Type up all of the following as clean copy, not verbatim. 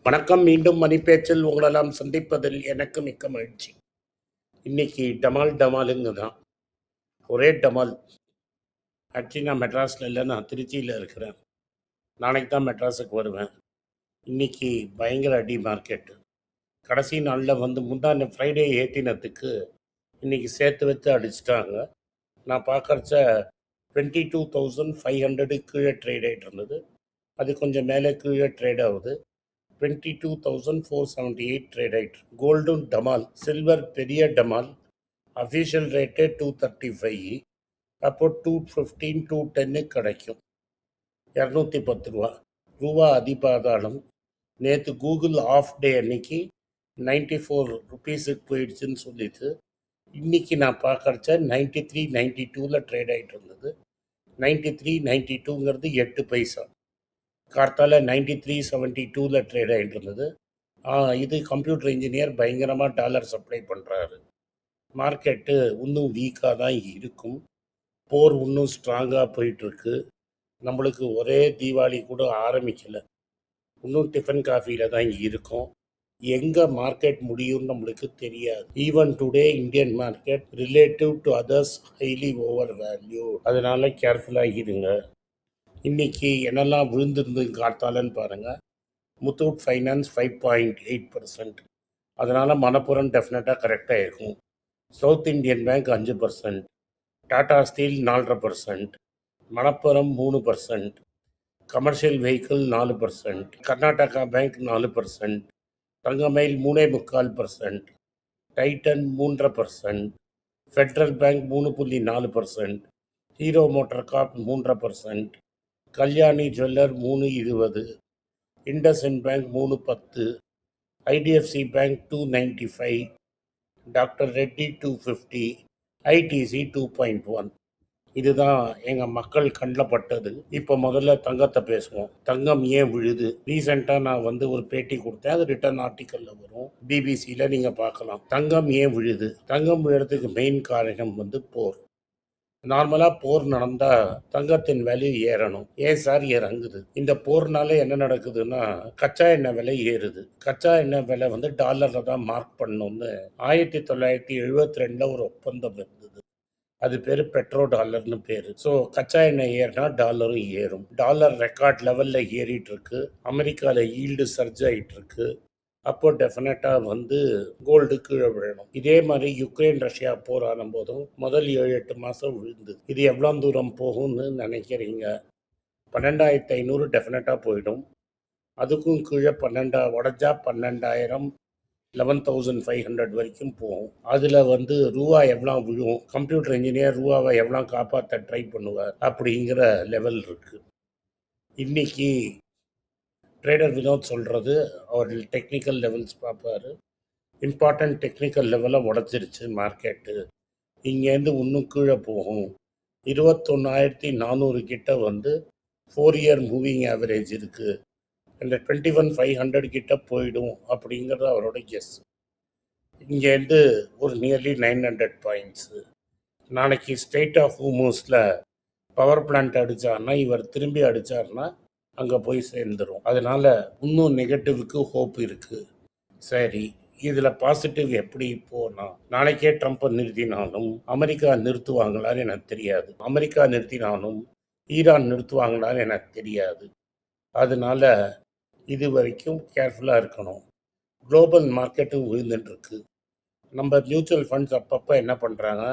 வணக்கம். மீண்டும் மணிப்பேச்சில் உங்களெல்லாம் சந்திப்பதில் எனக்கு மிக்க மகிழ்ச்சி. இன்னைக்கு டமால் டமாலுங்க தான். ஒரே டமால். ஆக்சுவலி நான் மெட்ராஸில் இல்லை, நான் திருச்சியில் இருக்கிறேன். நாளைக்கு தான் மெட்ராஸுக்கு வருவேன். இன்னைக்கு பயங்கர அடி மார்க்கெட்டு. கடைசி நாளில் வந்து முந்தான ஃப்ரைடே ஏற்றினத்துக்கு இன்னைக்கு சேர்த்து வச்சு அடிச்சிட்டாங்க. நான் பார்க்குறச்ச 22,500 கீழே ட்ரேட் ஆகிட்டு இருந்தது. அது கொஞ்சம் மேலே கீழே ட்ரேட் ஆகுது. 22,478 ட்ரேட் ஆகிட்டு. கோல்டும் டமால், சில்வர் பெரிய டமால். Official rate 235. அப்போ 215 210 கிடைக்கும். 210 ரூபா. ரூபா அதிபாதாளம். நேற்று கூகுள் ஆஃப் டே அன்னைக்கு 94 ருபீஸுக்கு போயிடுச்சுன்னு சொல்லிட்டு இன்னைக்கு நான் பார்க்குறச்ச 93 92ல் ட்ரேட் ஆகிட்டு இருந்தது. 93 92ங்கிறது 8 பைசா. கார்த்தால 93.72ல் ட்ரேட் ஆகிட்டு இருந்தது. இது கம்ப்யூட்டர் இன்ஜினியர் பயங்கரமாக டாலர் சப்ளை பண்ணுறாரு. மார்க்கெட்டு இன்னும் வீக்காக தான் இருக்கும். போர் இன்னும் ஸ்ட்ராங்காக போயிட்டுருக்கு. நம்மளுக்கு ஒரே தீபாவளி கூட ஆரம்பிக்கலை. இன்னும் டிஃபன் காஃபியில் தான் இருக்கும். எங்கே மார்க்கெட் முடியும்னு நம்மளுக்கு தெரியாது. Even today Indian market relative to others highly over value. அதனால் கேர்ஃபுல்லாக இருங்க. இன்றைக்கி என்னெல்லாம் விழுந்திருந்து காத்தாலன்னு பாருங்கள். முத்தூட் ஃபைனான்ஸ் 5.8%. அதனால் மணப்புரம் டெஃபினட்டாக கரெக்டாக இருக்கும். South Indian Bank 5%, Tata Steel 4.5%, Manappuram 3%, commercial vehicle 4%, Karnataka Bank 4%, Thangamayil 3.25%, Titan 3.5%, Federal Bank 3.4%, Hero Motor Corp 3.5%, Kalyani Jeweller 3.20, IndusInd Bank 3.10, IDFC Bank 2.95, doctor Reddy 2.50, ITC 2.1. இதுதான் எங்கள் மக்கள் கண்ணில் பட்டது. இப்போ முதல்ல தங்கத்தை பேசுவோம். தங்கம் ஏன் விழுது? ரீசெண்டாக நான் வந்து ஒரு பேட்டி கொடுத்தேன். அது ரிட்டன் ஆர்டிக்கலில் வரும், பிபிசியில் நீங்கள் பார்க்கலாம். தங்கம் ஏன் விழுது? தங்கம் விழுறதுக்கு மெயின் காரணம் வந்து போர். நார்மலாக போர் நடந்தால் தங்கத்தின் வேல்யூ ஏறணும். ஏன் சார் இறங்குது? இந்த போர்னால என்ன நடக்குதுன்னா, கச்சா எண்ணெய் விலை ஏறுது. கச்சா எண்ணெய் விலை வந்து டாலரில் தான் மார்க் பண்ணணும்னு 1972 ஒரு ஒப்பந்தம் இருந்தது. அது பேர் பெட்ரோ டாலர்னு பேர். ஸோ கச்சா எண்ணெய் ஏறினா டாலரும் ஏறும். டாலர் ரெக்கார்ட் லெவலில் ஏறிட்டு இருக்கு. அமெரிக்காவில் ஈல்டு சர்ஜ் ஆகிட்டு இருக்கு. அப்போ டெஃபினட்டாக வந்து கோல்டு கீழே விழணும். இதே மாதிரி யுக்ரைன் ரஷ்யா போர் ஆனும்போதும் முதல் 7-8 மாதம் விழுந்தது. இது எவ்வளோ தூரம் போகும்னு நினைக்கிறீங்க? 12,500 டெஃபினட்டாக போயிடும். அதுக்கும் கீழே 12 உடஞ்சா 12,000 11,500 வரைக்கும் போகும். அதில் வந்து ரூபா எவ்வளோ விழும்? கம்ப்யூட்டர் இன்ஜினியர் ரூபாவை எவ்வளோ காப்பாற்ற ட்ரை பண்ணுவார் அப்படிங்கிற லெவல் இருக்குது. இன்னைக்கு ட்ரேடர் வினோத் சொல்கிறது, அவர் டெக்னிக்கல் லெவல்ஸ் பார்ப்பார். இம்பார்ட்டண்ட் டெக்னிக்கல் லெவலை உடச்சிருச்சு மார்க்கெட்டு. இங்கேருந்து இன்னும் கீழே போகும். 21,400 கிட்ட வந்து 4 இயர் மூவிங் ஆவரேஜ் இருக்குது. இந்த 21,500 கிட்ட போயிடும் அப்படிங்கிறது அவரோட கெஸ். இங்கேருந்து ஒரு நியர்லி 900 பாயிண்ட்ஸு. நாளைக்கு ஸ்டேட் ஆஃப் ஹூமூஸில் பவர் பிளான்ட் அடித்தார்னா, இவர் திரும்பி அடித்தார்னா அங்கே போய் சேர்ந்துடும். அதனால் இன்னும் நெகட்டிவ்க்கு ஹோப் இருக்குது. சரி, இதில் பாசிட்டிவ் எப்படி போனால், நாளைக்கே ட்ரம்ப்பை நிறுத்தினாலும் அமெரிக்கா நிறுத்துவாங்களான்னு எனக்கு தெரியாது. அமெரிக்கா நிறுத்தினாலும் ஈரான் நிறுத்துவாங்களான்னு எனக்கு தெரியாது. அதனால் இது வரைக்கும் கேர்ஃபுல்லாக இருக்கணும். குளோபல் மார்க்கெட்டும் விழுந்துட்டுருக்கு. நம்ம மியூச்சுவல் ஃபண்ட்ஸ் அப்பப்போ என்ன பண்ணுறாங்க,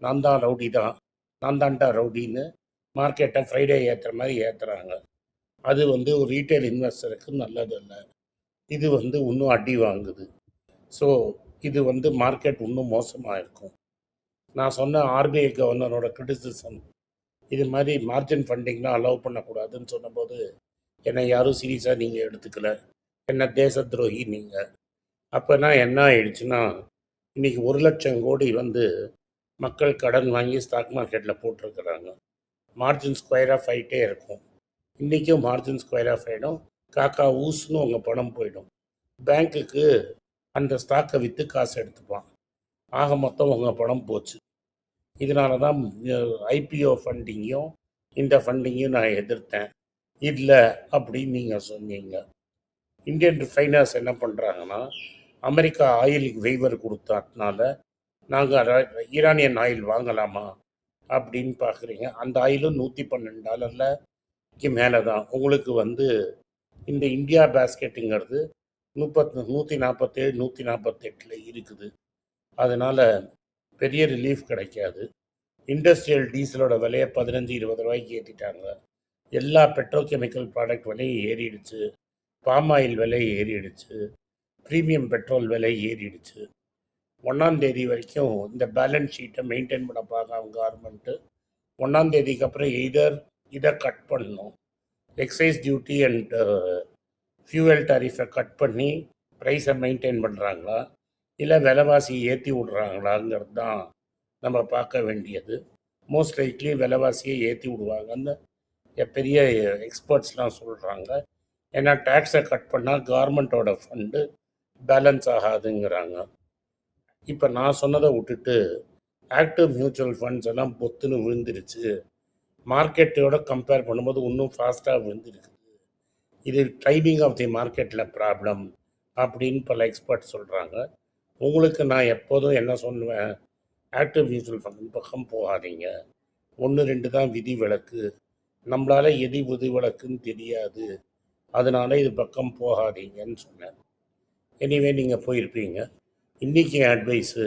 நான் தான் ரவுடி தான், நான் தான்டா ரவுடின்னு மார்க்கெட்டை ஃப்ரைடே ஏற்றுற மாதிரி ஏற்றுறாங்க. அது வந்து ஒரு ரீட்டைல் இன்வெஸ்டருக்கு நல்லதில்லை. இது வந்து இன்னும் அடி வாங்குது. ஸோ இது வந்து மார்க்கெட் இன்னும் மோசமாக இருக்கும். நான் சொன்ன ஆர்பிஐ கவர்னரோட கிரிட்டிசிசம், இது மாதிரி மார்ஜின் ஃபண்டிங்லாம் அலோவ் பண்ணக்கூடாதுன்னு சொன்னபோது என்னை யாரும் சீரியஸாக நீங்கள் எடுத்துக்கல. என்ன தேச துரோகி நீங்கள். அப்போனா என்ன ஆயிடுச்சுன்னா, இன்றைக்கி 1,00,000 கோடி வந்து மக்கள் கடன் வாங்கி ஸ்டாக் மார்க்கெட்டில் போட்டிருக்கிறாங்க. மார்ஜின் ஸ்கொயர் ஆஃப் ஆகிட்டே இருக்கும். இன்றைக்கும் மார்ஜின் ஸ்கொயர் ஆஃப் ஆகிடும். காக்கா ஊசுன்னு உங்கள் பணம் போயிடும். பேங்க்குக்கு அந்த ஸ்டாக்கை விற்று காசு எடுத்துப்பான். ஆக மொத்தம் உங்கள் பணம் போச்சு. இதனால தான் ஐபிஓ ஃபண்டிங்கையும் இந்த ஃபண்டிங்கையும் நான் எதிர்த்தேன். இல்லை அப்படின்னு நீங்கள் சொன்னீங்க. இந்தியன் ரிஃபைனர்ஸ் என்ன பண்ணுறாங்கன்னா, அமெரிக்கா ஆயிலுக்கு வெய்வர் கொடுத்ததுனால நாங்கள் ஈரானியன் ஆயில் வாங்கலாமா அப்படின்னு பார்க்குறீங்க. அந்த ஆயிலும் $112க்கு மேலே தான். உங்களுக்கு வந்து இந்த இந்தியா பேஸ்கெட்டுங்கிறது 147 148 இருக்குது. அதனால் பெரிய ரிலீஃப் கிடைக்காது. இண்டஸ்ட்ரியல் டீசலோட விலையை 15-20 ரூபாய்க்கு ஏற்றிட்டாங்க. எல்லா பெட்ரோகெமிக்கல் ப்ராடக்ட் விலையும் ஏறிடுச்சு. பாம் ஆயில் விலை ஏறிடுச்சு. ப்ரீமியம் பெட்ரோல் விலை ஏறிடுச்சு. 1ஆம் தேதி வரைக்கும் இந்த பேலன்ஸ் ஷீட்டை மெயின்டைன் பண்ண பார்க்காம கவர்மெண்ட்டு 1ஆம் தேதிக்கு அப்புறம் எய்தர் இதை கட் பண்ணணும், எக்ஸைஸ் டியூட்டி அண்ட் ஃபியூவல் டாரிஃபை கட் பண்ணி ப்ரைஸை மெயின்டைன் பண்ணுறாங்களா, இல்லை விலைவாசியை ஏற்றி விட்றாங்களாங்கிறது தான் நம்ம பார்க்க வேண்டியது. மோஸ்ட் லைக்லி விலைவாசியை ஏற்றி விடுவாங்கன்னு பெரிய எக்ஸ்பர்ட்ஸ்லாம் சொல்கிறாங்க. ஏன்னா டேக்ஸை கட் பண்ணால் கவர்மெண்ட்டோட ஃபண்டு பேலன்ஸ் ஆகாதுங்கிறாங்க. இப்போ நான் சொன்னதை விட்டுட்டு ஆக்டிவ் மியூச்சுவல் ஃபண்ட்ஸ் எல்லாம் பொத்துன்னு விழுந்துருச்சு, மார்க்கெட்டோட கம்பேர் பண்ணும்போது இன்னும் ஃபாஸ்ட்டாக விழுந்துருக்குது, இது டைமிங் ஆஃப் தி மார்க்கெட்டில் ப்ராப்ளம் அப்படின்னு பல எக்ஸ்பர்ட் சொல்கிறாங்க. உங்களுக்கு நான் எப்போதும் என்ன சொல்லுவேன், ஆக்டிவ் மியூச்சுவல் ஃபண்ட் பக்கம் போகாதீங்க. 1-2 தான் விதி விலக்கு. நம்மளால் எது விதி விலக்குன்னு தெரியாது, அதனால இது பக்கம் போகாதீங்கன்னு சொன்னேன். எனிவே நீங்கள் போயிருப்பீங்க. இன்றைக்கி அட்வைஸு,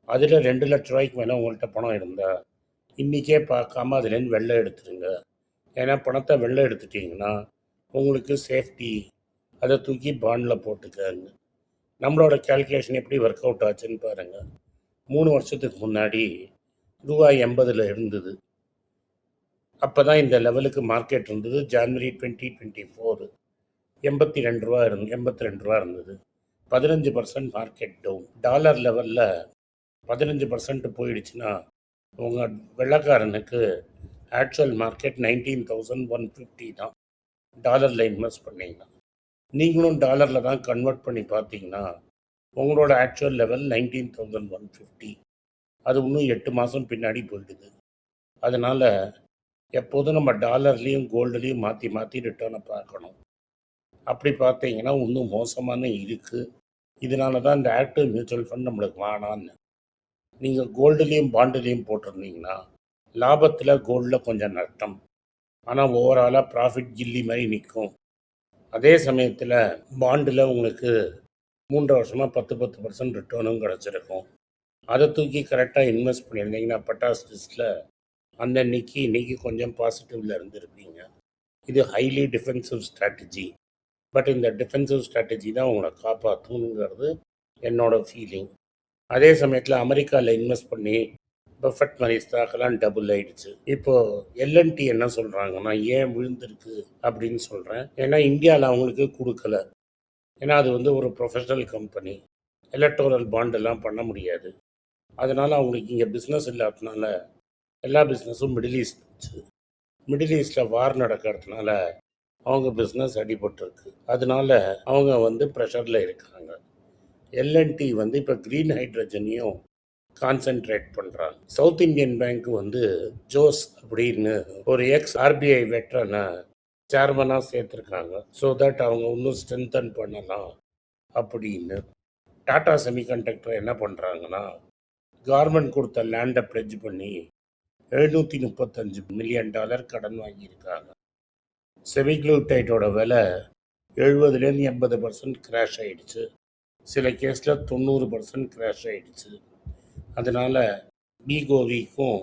அதில் 2 லட்ச ரூபாய்க்கு மேலே உங்கள்கிட்ட பணம் இருந்தால் இன்றைக்கே பார்க்காம அதுலேருந்து வெளில எடுத்துருங்க. ஏன்னா பணத்தை வெளில எடுத்துட்டிங்கன்னா உங்களுக்கு சேஃப்டி, அதை தூக்கி பாண்டில் போட்டுக்கங்க. நம்மளோட கேல்குலேஷன் எப்படி ஒர்க் அவுட் ஆச்சுன்னு பாருங்கள். 3 வருஷத்துக்கு முன்னாடி ₹80 இருந்தது. அப்போ தான் இந்த லெவலுக்கு மார்க்கெட் இருந்தது. ஜான்வரி 2024 ₹82 இருந்தது. 15% மார்க்கெட் டவுன். டாலர் லெவலில் 15% போயிடுச்சுன்னா உங்கள் வெள்ளக்காரனுக்கு ஆக்சுவல் மார்க்கெட் 19,150 தான். டாலரில் இன்வெஸ்ட் பண்ணிங்கன்னா நீங்களும் டாலரில் தான் கன்வெர்ட் பண்ணி பார்த்தீங்கன்னா உங்களோட ஆக்சுவல் லெவல் 19,150. அது இன்னும் 8 மாதம் பின்னாடி போயிடுது. அதனால் எப்போதும் நம்ம டாலர்லேயும் கோல்டுலேயும் மாற்றி மாற்றி ரிட்டர்னை பார்க்கணும். அப்படி பார்த்தீங்கன்னா இன்னும் மோசமான இருக்குது. இதனால தான் இந்த ஆக்டிவ் மியூச்சுவல் ஃபண்ட் நம்மளுக்கு வேணான்னு. நீங்கள் கோல்டுலேயும் பாண்டுலேயும் போட்டிருந்தீங்கன்னா லாபத்தில் கோல்டில் கொஞ்சம் நஷ்டம், ஆனால் ஓவராலாக ப்ராஃபிட் கில்லி மாதிரி நிற்கும். அதே சமயத்தில் பாண்டில் உங்களுக்கு 3 வருஷமாக 10% ரிட்டர்னும் கிடச்சிருக்கும். அதை தூக்கி கரெக்டாக இன்வெஸ்ட் பண்ணியிருந்தீங்கன்னா பட்டாஸ் லிஸ்ட்டில் இன்றைக்கி கொஞ்சம் பாசிட்டிவில் இருந்திருப்பீங்க. இது ஹைலி டிஃபென்சிவ் ஸ்ட்ராட்டஜி. பட் இந்த டிஃபென்சிவ் ஸ்ட்ராட்டஜி தான் உங்களை காப்பாற்றணுங்கிறது என்னோடய ஃபீலிங். அதே சமயத்தில் அமெரிக்காவில் இன்வெஸ்ட் பண்ணி பஃபெட் மாதிரி ஸ்டாக்கெல்லாம் டபுள் ஆகிடுச்சு. இப்போது எல்என்டி என்ன சொல்கிறாங்கன்னா ஏன் விழுந்திருக்கு அப்படின்னு சொல்கிறேன். ஏன்னா இந்தியாவில் அவங்களுக்கு கொடுக்கல. ஏன்னா அது வந்து ஒரு ப்ரொஃபஷனல் கம்பெனி, எலக்டோரல் பாண்டெல்லாம் பண்ண முடியாது. அதனால் அவங்களுக்கு இங்கே பிஸ்னஸ் இல்லாததுனால எல்லா பிஸ்னஸும் மிடில் ஈஸ்ட் போச்சு. மிடில் ஈஸ்டில் வார் நடக்கிறதுனால அவங்க பிஸ்னஸ் அடிபட்டிருக்கு. அதனால அவங்க வந்து ப்ரெஷரில் இருக்காங்க. எல்என்டி வந்து இப்போ க்ரீன் ஹைட்ரஜனையும் கான்சென்ட்ரேட் பண்ணுறாங்க. சவுத் இந்தியன் பேங்க் வந்து ஜோஸ் அப்படின்னு ஒரு ஆர்பிஐ வெட்டரனை சேர்மனாக சேர்த்துருக்காங்க. ஸோ தட் அவங்க இன்னும் ஸ்ட்ரென்தன் பண்ணலாம் அப்படின்னு. டாடா செமிகண்டக்டர் என்ன பண்ணுறாங்கன்னா கவர்மெண்ட் கொடுத்த லேண்டை ப்ளெட்ஜ் பண்ணி $735 மில்லியன் கடன் வாங்கியிருக்காங்க. செமிக்ளூடைடோட விலை 70லேருந்து 80% கிராஷ் ஆகிடுச்சு. சில கேஸில் 90% கிராஷ் ஆகிடுச்சு. அதனால் பிகோவிக்கும்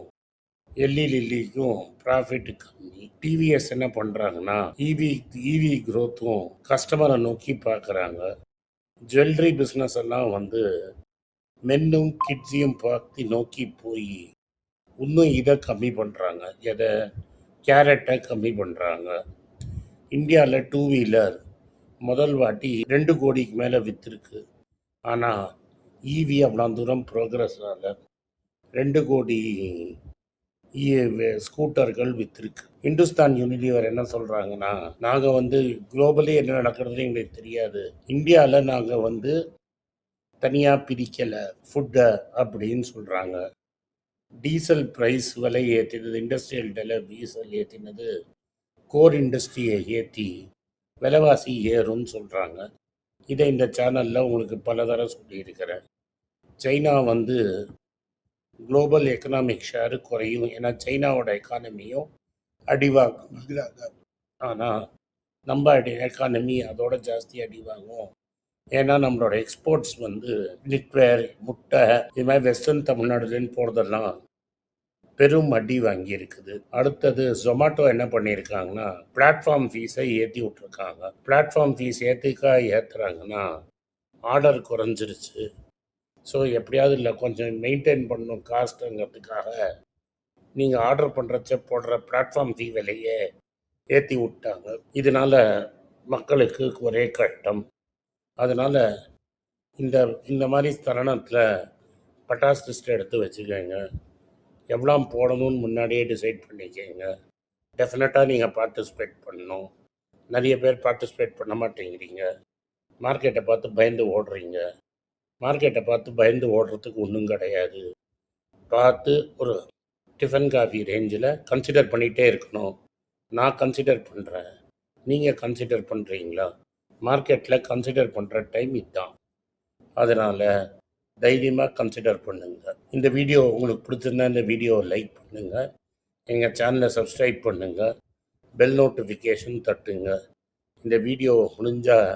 லில்லிக்கும் ப்ராஃபிட் கம்மி. டிவிஎஸ் என்ன பண்ணுறாங்கன்னா இவி க்ரோத்தும் கஸ்டமரை நோக்கி பார்க்குறாங்க. ஜுவல்லரி பிஸ்னஸ் எல்லாம் வந்து மென்னும் கிட்ஸையும் பார்த்து நோக்கி போய் இன்னும் இதை கம்மி பண்ணுறாங்க. எதை? கேரட்டை கம்மி பண்ணுறாங்க. இந்தியாவில் 2 வீலர் முதல் வாட்டி 2 கோடிக்கு மேலே விற்றுருக்கு. ஆனால் இவி அவ்வளோ தூரம் ப்ரோக்ரஸ் ஆகலை. 2 கோடி ஸ்கூட்டர்கள் விற்றுருக்கு. இந்துஸ்தான் யூனிலிவர் என்ன சொல்கிறாங்கன்னா நாங்கள் வந்து குளோபலி என்ன நடக்கிறதுன்னு எங்களுக்கு தெரியாது, இந்தியாவில் நாங்கள் வந்து தனியாக பிரிக்கலை ஃபுட்டை அப்படின்னு சொல்கிறாங்க. டீசல் ப்ரைஸ் விலை ஏற்றினது, இண்டஸ்ட்ரியல் டீசல் ஏற்றினது கோர் இண்டஸ்ட்ரியை ஏற்றி விலைவாசி ஏறும்னு சொல்கிறாங்க. இதை இந்த சேனலில் உங்களுக்கு பல தடவை சொல்லியிருக்கிறேன். சைனா வந்து குளோபல் எக்கனாமிக் ஷேரு குறையும், ஏன்னா சைனாவோட எக்கானமியும் அடிவாங்குறாங்க. ஆனால் நம்ம எக்கானமி அதோட ஜாஸ்தி அடிவாங்கும். ஏன்னா நம்மளோட எக்ஸ்போர்ட்ஸ் வந்து லிட்வேர், முட்டை, இது மாதிரி வெஸ்டர்ன் தமிழ்நாடுலேன்னு போகிறதெல்லாம் பெரும் அடி வாங்கி இருக்குது. அடுத்தது ஜொமேட்டோ என்ன பண்ணியிருக்காங்கன்னா பிளாட்ஃபார்ம் ஃபீஸை ஏற்றி விட்ருக்காங்க. பிளாட்ஃபார்ம் ஃபீஸ் ஏற்றுறாங்கன்னா ஆர்டர் குறைஞ்சிருச்சு. ஸோ எப்படியாவது இல்லை கொஞ்சம் மெயின்டைன் பண்ணணும் காஸ்ட்டுங்கிறதுக்காக நீங்கள் ஆர்டர் பண்ணுறச்ச போடுற பிளாட்ஃபார்ம் ஃபீ விலையே ஏற்றி விட்டாங்க. இதனால் மக்களுக்கு ஒரே கஷ்டம். அதனால் இந்த மாதிரி தருணத்தில் பட்டாசு லிஸ்ட் எடுத்து வச்சுக்கோங்க. எவ்வளோ போடணும்னு முன்னாடியே டிசைட் பண்ணிக்கோங்க. டெஃபினட்டாக நீங்கள் பார்ட்டிசிபேட் பண்ணணும். நிறைய பேர் பார்ட்டிசிபேட் பண்ண மாட்டேங்கிறீங்க. மார்க்கெட்டை பார்த்து பயந்து ஓடுறீங்க. மார்க்கெட்டை பார்த்து பயந்து ஓடுறதுக்கு ஒன்றும் கிடையாது. பார்த்து ஒரு டிஃபன் காஃபி ரேஞ்சில் கன்சிடர் பண்ணிகிட்டே இருக்கணும். நான் கன்சிடர் பண்ணுறேன், நீங்கள் கன்சிடர் பண்ணுறீங்களா? மார்க்கெட்டில் கன்சிடர் பண்ணுற டைம் இதுதான். அதனால் தைரியமாக கன்சிடர் பண்ணுங்கள். இந்த வீடியோ உங்களுக்கு பிடிச்சிருந்தா இந்த வீடியோவை லைக் பண்ணுங்கள், எங்கள் சேனலை சப்ஸ்கிரைப் பண்ணுங்கள், பெல் நோட்டிஃபிகேஷன் தட்டுங்க. இந்த வீடியோ முடிஞ்சால்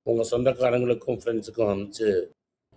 உங்கள் சொந்தக்காரங்களுக்கும் ஃப்ரெண்ட்ஸுக்கும் அனுப்பிச்சு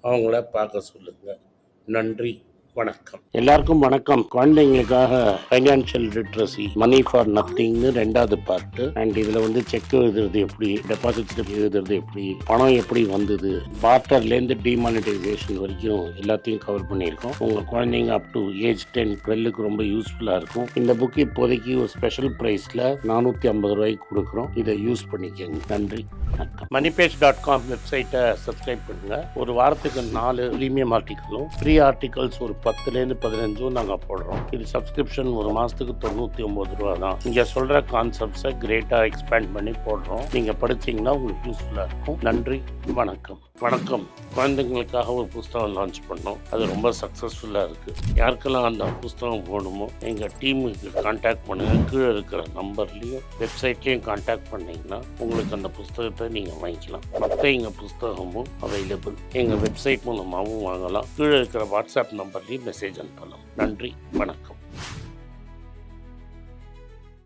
அவங்கள பார்க்க சொல்லுங்கள். நன்றி, வணக்கம். எல்லாருக்கும் வணக்கம். குழந்தைங்களுக்காக ஃபைனான்ஷியல் லிட்ரஸி, மணி ஃபார் நத்திங்னு 2வது பார்ட்டு. அண்ட் இதில் வந்து செக் எழுதுறது எப்படி, டெபாசிட் எழுதுறது எப்படி, பணம் எப்படி வந்தது, பார்ட்டர்லேருந்து டிமானிட்டைசேஷன் வரைக்கும் எல்லாத்தையும் கவர் பண்ணியிருக்கோம். உங்கள் குழந்தைங்க அப் டு ஏஜ் 10, 12க்கு ரொம்ப யூஸ்ஃபுல்லாக இருக்கும். இந்த புக் இப்போதைக்கு ஒரு ஸ்பெஷல் ப்ரைஸில் 450 ரூபாய்க்கு கொடுக்குறோம். இதை யூஸ் பண்ணிக்கோங்க. நன்றி, வணக்கம். moneypage.com வெப்சைட்டை சப்ஸ்கிரைப் பண்ணுங்கள். ஒரு வாரத்துக்கு 4 ப்ரீமியம் ஆர்டிக்கலும் ஃப்ரீ ஆர்டிகல்ஸ் ஒரு 10லேருந்து 15 நாங்கள் போடுறோம். இது சப்ஸ்கிரிப்ஷன் ஒரு மாதத்துக்கு 99 ரூபா தான். இங்கே சொல்கிற கான்செப்ட்ஸை கிரேட்டாக எக்ஸ்பேண்ட் பண்ணி போடுறோம். நீங்கள் படித்தீங்கன்னா உங்களுக்கு யூஸ்ஃபுல்லாக இருக்கும். நன்றி, வணக்கம். வணக்கம். குழந்தைங்களுக்காக ஒரு புஸ்தகம் லான்ச் பண்ணோம். அது ரொம்ப சக்ஸஸ்ஃபுல்லாக இருக்குது. யாருக்கெல்லாம் அந்த புஸ்தகம் போகணுமோ எங்கள் டீமுக்கு கான்டாக்ட் பண்ணுங்கள். கீழே இருக்கிற நம்பர்லேயும் வெப்சைட்லேயும் கான்டாக்ட் பண்ணிங்கன்னா உங்களுக்கு அந்த புஸ்தகத்தை நீங்கள் வாங்கிக்கலாம். மற்ற எங்கள் புஸ்தகமும் அவைலபிள். எங்கள் வெப்சைட் மூலமாகவும் வாங்கலாம். கீழே இருக்கிற வாட்ஸ்அப் நம்பர்லேயும் மெசேஜ் அனுப்பலாம். நன்றி, வணக்கம்.